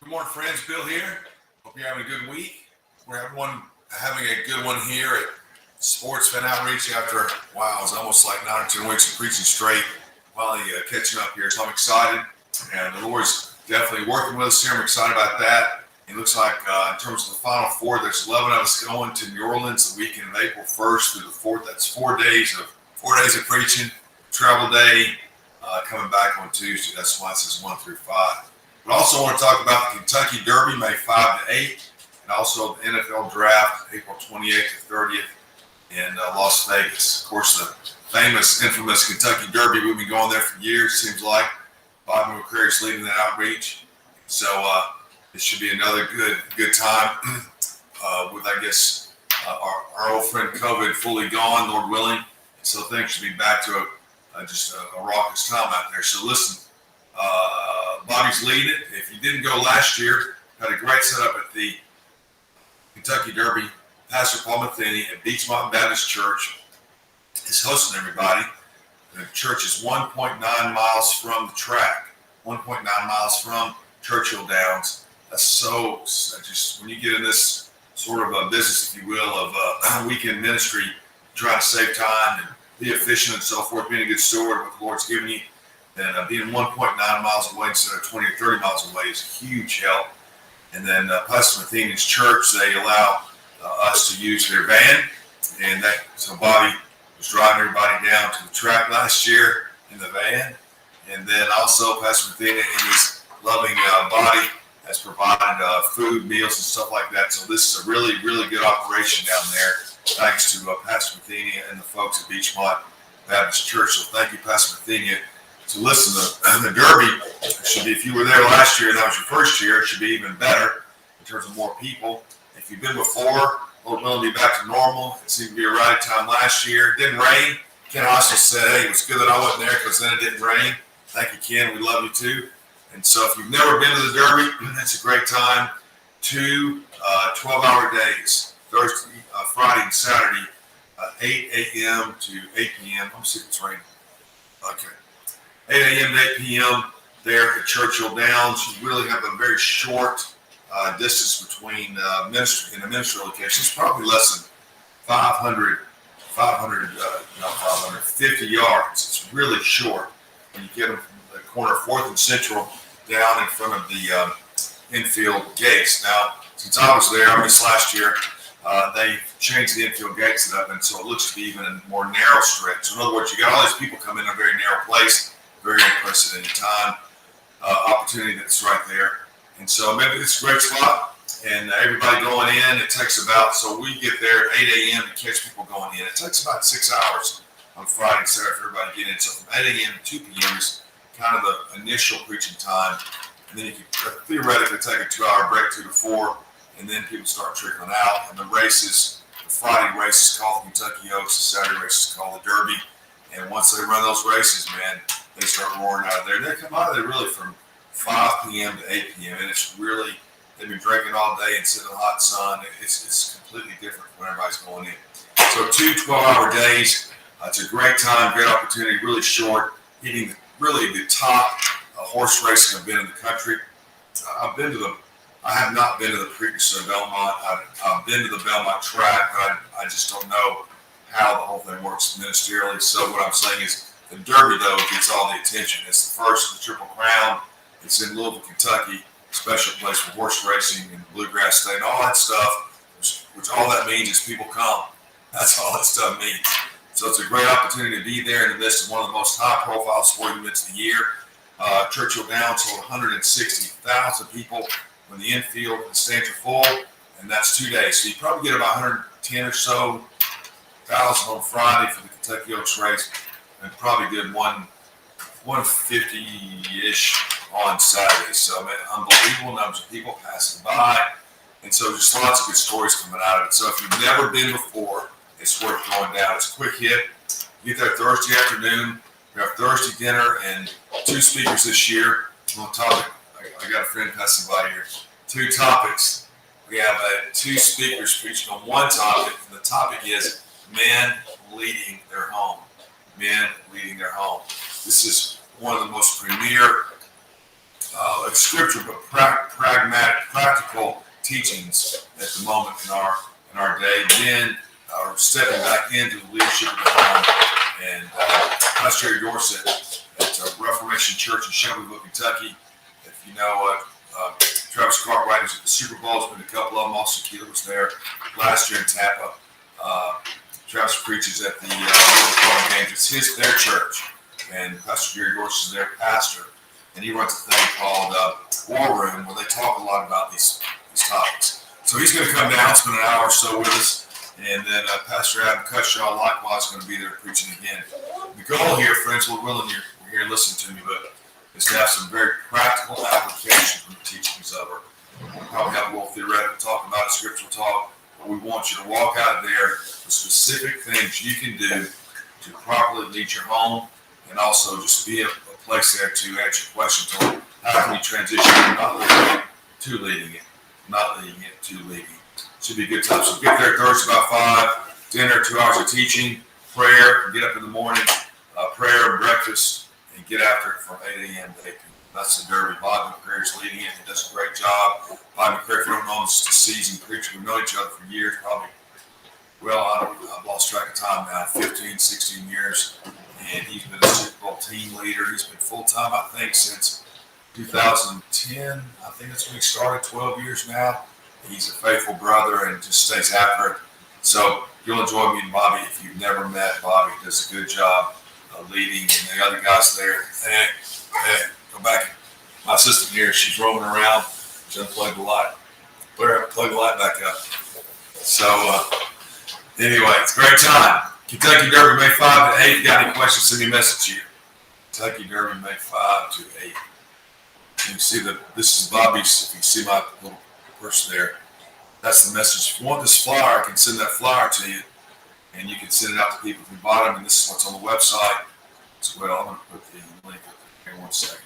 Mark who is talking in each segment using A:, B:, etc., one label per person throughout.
A: Good morning, friends. Bill here. Hope you're having a good week. We're having a good one here at Sports Fan Outreach after, wow, it's almost like 9 or 10 weeks of preaching straight. Finally catching up here. So I'm excited. And the Lord's definitely working with us here. I'm excited about that. It looks like in terms of the Final Four, there's 11 of us going to New Orleans the weekend of April 1st through the 4th. That's 4 days of preaching, travel day, coming back on Tuesday. That's why it says 1 through 5. But also want to talk about the Kentucky Derby, May 5 to 8, and also the NFL Draft, April 28th to 30th in Las Vegas. Of course, the famous, infamous Kentucky Derby. We've been going there for years, seems like. Bobby McCrary's leading that outreach. So it should be another good time with, I guess, our old friend COVID fully gone, Lord willing. So things should be back to just a raucous time out there. So listen, Bobby's leading it. If you didn't go last year, had a great setup at the Kentucky Derby. Pastor Paul Matheny at Beachmont Baptist Church is hosting everybody. The church is 1.9 miles from the track, 1.9 miles from Churchill Downs. That's so, just when you get in this sort of a business, if you will, of weekend ministry, trying to save time and be efficient and so forth, being a good steward of what the Lord's given you, and being 1.9 miles away instead of 20 or 30 miles away is a huge help. And then Pastor Matheny's church, they allow us to use their van, and so Bobby was driving everybody down to the track last year in the van, and then also Pastor Matheny and his loving body has provided food, meals, and stuff like that. So this is a really, really good operation down there, thanks to Pastor Matheny and the folks at Beachmont Baptist Church. So thank you, Pastor Matheny. So listen, the Derby should be, if you were there last year and that was your first year, it should be even better in terms of more people. If you've been before, Lord willing, be back to normal. It seemed to be a right time last year. It didn't rain. Ken also said, hey, it was good that I wasn't there because then it didn't rain. Thank you, Ken. We love you too. And so if you've never been to the Derby, it's a great time. 2 12-hour days, Thursday, Friday, and Saturday, 8 a.m. to 8 p.m. I'm sick it's raining. Okay. 8 a.m. to 8 p.m. there at Churchill Downs. You really have a very short distance between ministry and the ministry location. It's probably less than 50 yards. It's really short when you get them from the corner of 4th and Central down in front of the infield gates. Now, since I was there, this last year, they changed the infield gates up, and so it looks to be even a more narrow stretch. So in other words, you got all these people come in a very narrow place, very unprecedented time, opportunity that's right there. And so maybe it's a great spot, and everybody going in, it takes about, so we get there at 8 a.m. to catch people going in. It takes about 6 hours on Friday and Saturday for everybody to get in. So from 8 a.m. to 2 p.m. is kind of the initial preaching time. And then you can theoretically take a 2-hour break, 2 to 4, and then people start trickling out. And the races, the Friday race is called the Kentucky Oaks, the Saturday race is called the Derby. And once they run those races, man, they start roaring out of there. They come out of there really from 5 p.m. to 8 p.m. And it's really, they've been drinking all day and sitting in the hot sun. It's completely different when everybody's going in. So 2 12-hour days. It's a great time, great opportunity, really short, hitting really the top horse racing I've been in the country. I have not been to the Preakness of Belmont. I've been to the Belmont track, but I just don't know how the whole thing works ministerially. So what I'm saying is the Derby, though, gets all the attention. It's the first of the Triple Crown. It's in Louisville, Kentucky, special place for horse racing and bluegrass state and all that stuff, which all that means is people come. That's all that stuff means. So it's a great opportunity to be there in the midst of one of the most high-profile sporting events of the year. Churchill Downs sold 160,000 people when the infield and the stands are full, and that's 2 days. So you probably get about 110 or so thousand on Friday for the Kentucky Oaks race, and probably good 150-ish on Saturday. So, man, unbelievable numbers of people passing by, and so just lots of good stories coming out of it. So if you've never been before, it's worth going down. It's a quick hit. You get there Thursday afternoon. We have Thursday dinner and 2 speakers this year. On topic, I got a friend passing by here. 2 topics. We have 2 speakers preaching on one topic, and the topic is men leading their home. Men leading their home. This is one of the most premier scripture, but pragmatic, practical teachings at the moment in our day. Men are stepping back into the leadership of the home, and Pastor Jerry Dorsett at Reformation Church in Shelbyville, Kentucky. If you know, Travis Cartwright was at the Super Bowl. There's been a couple of them. Also, Keeler was there last year in Tampa. Travis preaches at the games. It's their church, and Pastor Jerry Dorsett is their pastor. And he runs a thing called War Room, where they talk a lot about these topics. So he's going to come down, spend an hour or so with us, and then Pastor Adam Cutshaw likewise is going to be there preaching again. The goal here, friends, we're willing you're here and listen to me, but is to have some very practical application from the teachings of her. We'll probably have a little theoretical talk about it, scriptural talk, but we want you to walk out of there with specific things you can do to properly lead your home, and also just be a place there to answer questions on how can you transition from not leading it to leading it, not leading it to leading it. Should be a good time. So get there Thursday about 5, dinner, 2 hours of teaching, prayer, get up in the morning, prayer and breakfast, and get after it from 8 a.m. to 8 p.m. That's the Derby. Bobby McCrary is leading it. He does a great job. Bobby McCrary, if you don't know him, is a seasoned preacher. We've known each other for years, probably, well, I've lost track of time now, 15, 16 years. And he's been a Super Bowl team leader. He's been full-time, I think, since 2010. I think that's when he started, 12 years now. He's a faithful brother and just stays after it. So you'll enjoy meeting Bobby. If you've never met Bobby, he does a good job leading, and the other guys there. Hey, go back. My assistant here, she's roaming around. She unplugged the light. Plug the light back up. So anyway, it's a great time. Kentucky Derby, May 5 to 8. If you got any questions, send me a message here. Kentucky Derby, May 5 to 8. You can see this is Bobby's. If you see my little purse there, that's the message. If you want this flyer, I can send that flyer to you, and you can send it out to people who bought them. And this is what's on the website as well. I'm going to put the link up here in 1 second.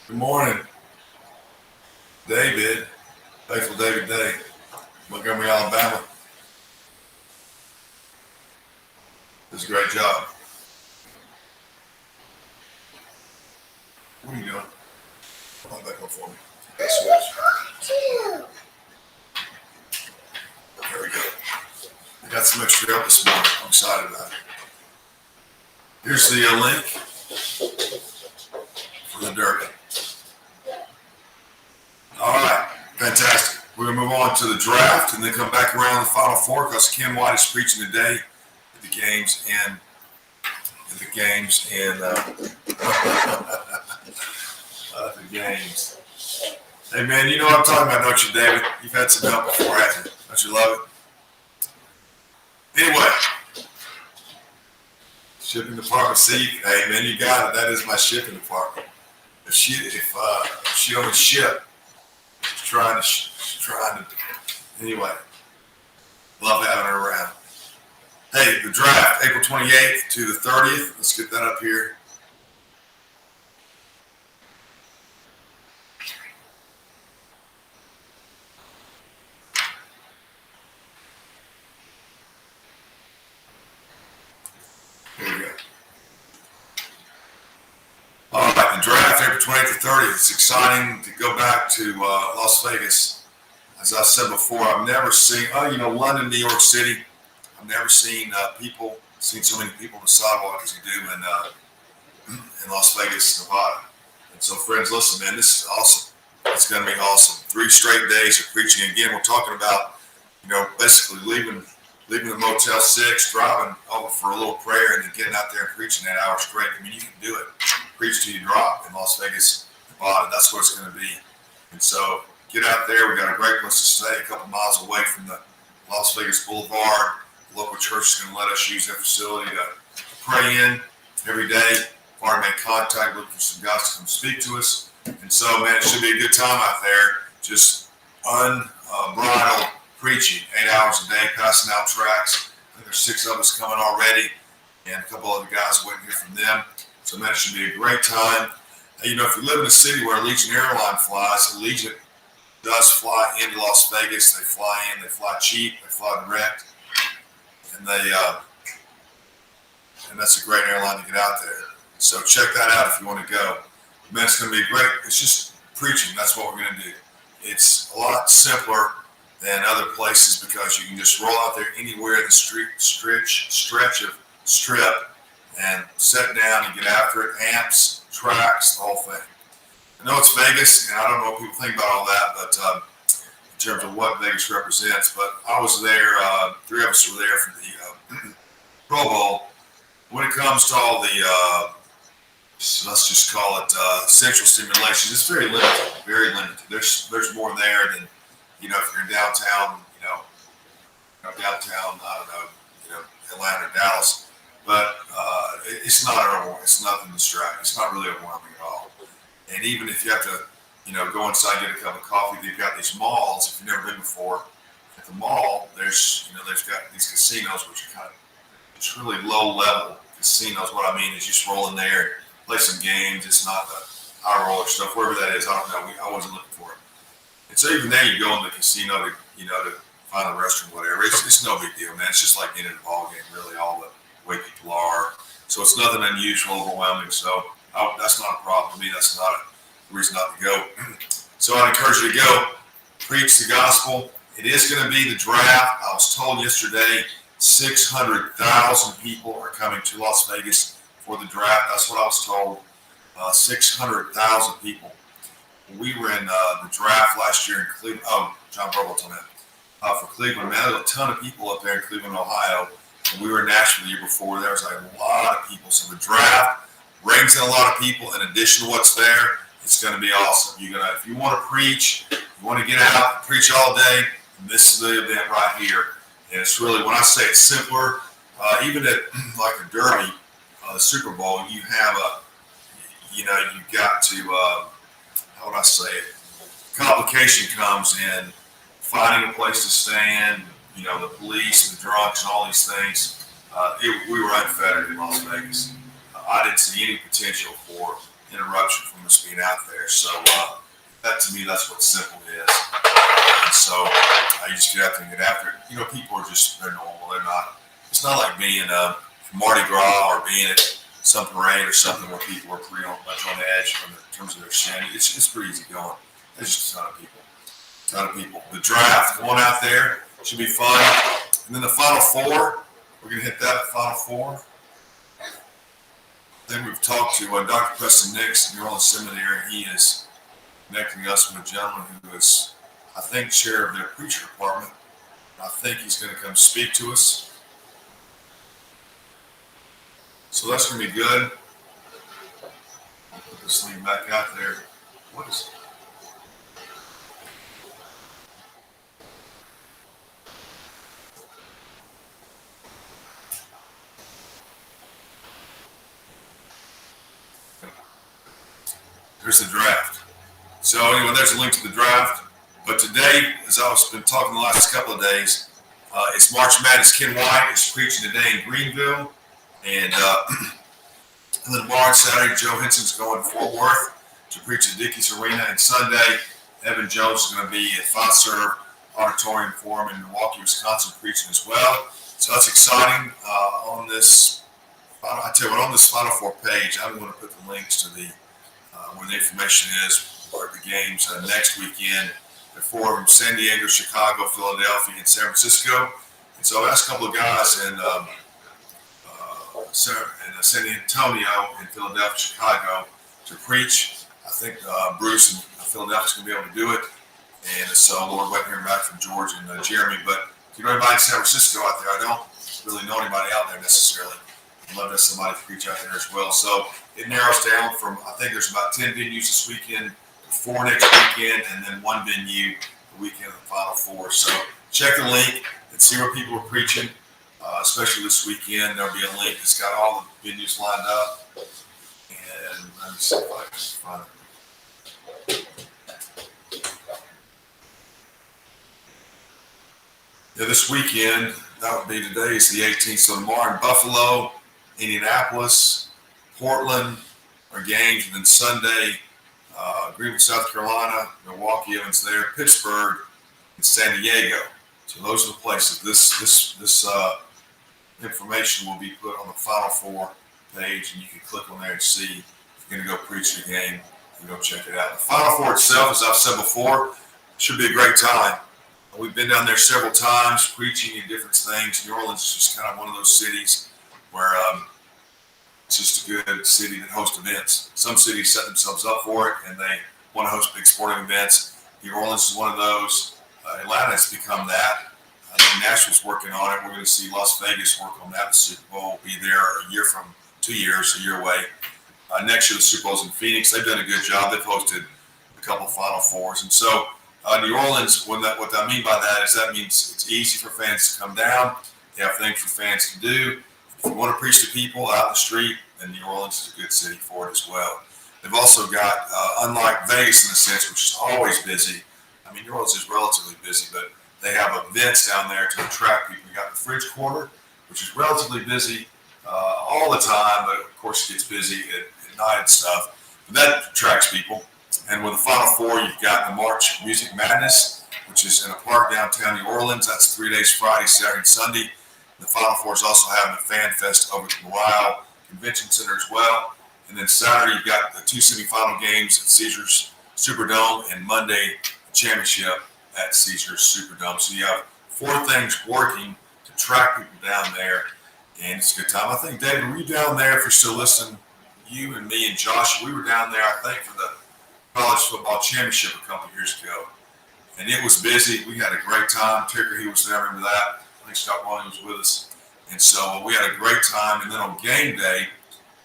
A: Good morning, David, faithful David Day, Montgomery, Alabama. Does a great job. What are you doing? Come back up for me. There we go. I got some extra help this morning. I'm excited about it. Here's the link for the Derby. All right, fantastic. We're going to move on to the draft and then come back around the Final Four because Ken White is preaching today at the games and the games. Hey, man, you know what I'm talking about, don't you, David? You've had some help before, haven't you? Don't you love it? Anyway, shipping department. See, hey, man, you got it. That is my shipping department. If she only ship, she's trying to. Anyway, love having her around. Hey, the draft, April 28th to the 30th. Let's get that up here. Here we go. All right, the draft, April 28th to 30th. It's exciting to go back to Las Vegas. As I said before, I've never seen, London, New York City. I've never seen seen so many people on the sidewalk as you do in Las Vegas, Nevada. And so, friends, listen, man, this is awesome. It's going to be awesome. 3 straight days of preaching. Again, we're talking about, basically leaving the Motel 6, driving over for a little prayer, and then getting out there and preaching that hour straight. I mean, you can do it. Preach till you drop in Las Vegas, Nevada. That's what it's going to be. And so, get out there. We got a great place to stay, a couple miles away from the Las Vegas Boulevard. The local church is going to let us use their facility to pray in every day. We've already made contact, looking for some guys to come speak to us. And so, man, it should be a good time out there. Just unbridled preaching, 8 hours a day, passing out tracts. I think there's 6 of us coming already, and a couple other guys waiting here from them. So, man, it should be a great time. If you live in a city where Allegiant Airline flies, Allegiant does fly into Las Vegas. They fly in, they fly cheap, they fly direct. and and that's a great airline to get out there. So check that out if you want to go. Man, it's going to be great. It's just preaching. That's what we're going to do. It's a lot simpler than other places because you can just roll out there anywhere in the stretch of strip and sit down and get after it. Amps, tracks, the whole thing. I know it's Vegas, and I don't know what people think about all that, but in terms of what Vegas represents. But I was there. 3 of us were there for the Pro Bowl. When it comes to all the let's just call it central stimulations, it's very limited. Very limited. There's more there than if you're in downtown. Downtown. I don't know. Atlanta or Dallas. But it's not overwhelming. It's nothing distracting. It's not really overwhelming at all. And even if you have to, go inside and get a cup of coffee, they've got these malls. If you've never been before, at the mall, they've got these casinos, which are it's really low level casinos. What I mean is you just roll in there and play some games. It's not the high roller stuff, wherever that is. I don't know. I wasn't looking for it. And so even there, you go in the casino to, to find the restroom, whatever. It's no big deal, man. It's just like getting in a ball game, really, all the way people are. So it's nothing unusual, overwhelming. So that's not a problem for me. That's not a reason not to go. So I encourage you to go, preach the gospel. It is going to be the draft. I was told yesterday 600,000 people are coming to Las Vegas for the draft. That's what I was told. 600,000 people. We were in the draft last year in Cleveland. Oh, John Burwell told me that. For Cleveland, man, there was a ton of people up there in Cleveland, Ohio. And we were in Nashville the year before. There was a lot of people. So the draft brings in a lot of people. In addition to what's there, it's going to be awesome. If you want to preach, you want to get out and preach all day, this is the event right here. And it's really, when I say it's simpler, even at like a Derby, the Super Bowl, you have you've got to, how would I say it? Complication comes in finding a place to stand, the police, the drunks, and all these things. We were unfettered in Las Vegas. I didn't see any potential for interruption from us being out there. So that to me, that's what simple is. And so you just get out there and get after it. People are they're normal. They're not. It's not like being Mardi Gras or being at some parade or something where people are pretty much on the edge in terms of their sanity. It's pretty easy going. There's just a ton of people. The draft going out there should be fun. And then the Final Four, we're going to hit that, the Final Four. Then we've talked to Dr. Preston Nix at New Orleans Seminary. He is connecting us with a gentleman who is, I think, chair of their preacher department. I think he's going to come speak to us. So that's going to be good. I'll put this thing back out there. What is it? There's the draft. So anyway, there's a link to the draft. But today, as I've been talking the last couple of days, it's March Madness. Ken White is preaching today in Greenville. And then tomorrow and Saturday, Joe Henson's going to Fort Worth to preach at Dickies Arena. And Sunday, Evan Jones is going to be at Fiserv Auditorium Forum in Milwaukee, Wisconsin, preaching as well. So that's exciting. On this Final Four page, I'm going to put the links to the where the information is for the games next weekend. There are 4 of them: San Diego, Chicago, Philadelphia, and San Francisco. And so I asked a couple of guys in San Antonio and Philadelphia, Chicago to preach. I think Bruce in Philadelphia is going to be able to do it. And so we're waiting to hear back from George and Jeremy. But if you know anybody in San Francisco out there, I don't really know anybody out there necessarily. I'd love to have somebody to preach out there as well. So it narrows down from, I think there's about 10 venues this weekend, 4 next weekend, and then 1 venue the weekend of the Final Four. So check the link and see where people are preaching, especially this weekend. There'll be a link that's got all the venues lined up. And let me see if I can find it. Yeah, this weekend, that would be today, is the 18th. So tomorrow in Buffalo, Indianapolis, Portland are games, and then Sunday, Greenville, South Carolina, Milwaukee, Evans there, Pittsburgh, and San Diego. So those are the places. This information will be put on the Final Four page, and you can click on there and see if you're going to go preach your game and go check it out. The Final Four itself, as I've said before, should be a great time. We've been down there several times preaching in different things. New Orleans is just kind of one of those cities where it's just a good city that hosts events. Some cities set themselves up for it, and they want to host big sporting events. New Orleans is one of those. Atlanta has become that. I think Nashville's working on it. We're going to see Las Vegas work on that. The Super Bowl will be there a year from 2 years, a year away. Next year, the Super Bowl's in Phoenix. They've done a good job. They've hosted a couple of Final Fours. And so New Orleans, what I mean by that is that means it's easy for fans to come down. They have things for fans to do. If you want to preach to people out in the street, then New Orleans is a good city for it as well. They've also got, unlike Vegas in a sense, which is always busy. I mean, New Orleans is relatively busy, but they have events down there to attract people. You got the Fridge Quarter, which is relatively busy all the time, but of course it gets busy at night and stuff. But that attracts people. And with the Final Four, you've got the March Music Madness, which is in a park downtown New Orleans. That's 3 days, Friday, Saturday, and Sunday. The Final Four is also having a fan fest over at the Royale Convention Center as well. And then Saturday, you've got the 2 semifinal games at Caesars Superdome, and Monday, the championship at Caesars Superdome. So you have 4 things working to track people down there, and it's a good time. I think, David, were you down there, if you're still listening? You and me and Josh, we were down there, I think, for the college football championship a couple years ago. And it was busy. We had a great time. Ticker, he was there, remember that? I think Scott Williams was with us. And so we had a great time. And then on game day,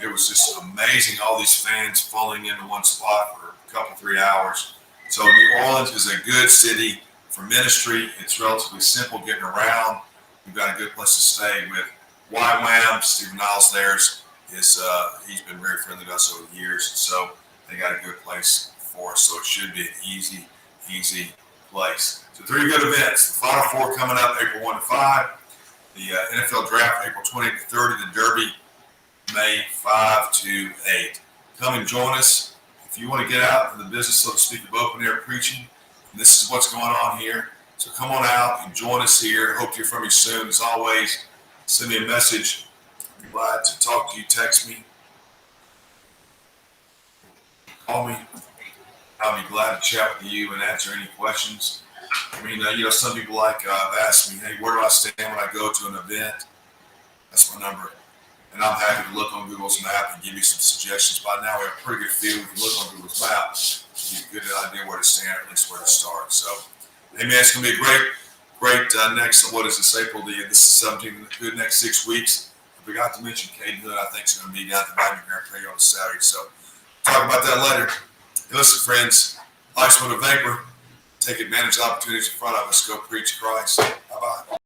A: it was just amazing. All these fans falling into one spot for a couple, 3 hours. So New Orleans is a good city for ministry. It's relatively simple getting around. We've got a good place to stay with YWAM. Stephen Niles there's he's been very friendly to us over the years. So they got a good place for us. So it should be an easy place. So 3 good events. The Final Four coming up April 1 to 5. The NFL Draft April 20 to 30. The Derby May 5 to 8. Come and join us. If you want to get out in the business, so to speak, of open air preaching, and this is what's going on here. So come on out and join us here. Hope to hear from you soon. As always, send me a message. I'd be glad to talk to you. Text me. Call me. I'll be glad to chat with you and answer any questions. I mean, some people have asked me, hey, where do I stand when I go to an event? That's my number. And I'm happy to look on Google's map and give you some suggestions. By now, we have a pretty good feel. If you look on Google's map, you get a good idea where to stand, or at least where to start. So, hey, man, it's going to be a great next, what is this, April? This is 17, good next 6 weeks. I forgot to mention Caden Hood, I think, is going to be down at the Miami Grand Prix on Saturday. So, talk about that later. Hey, listen, friends, life's but a vapor. Take advantage of opportunities in front of us. Go preach Christ. Bye-bye.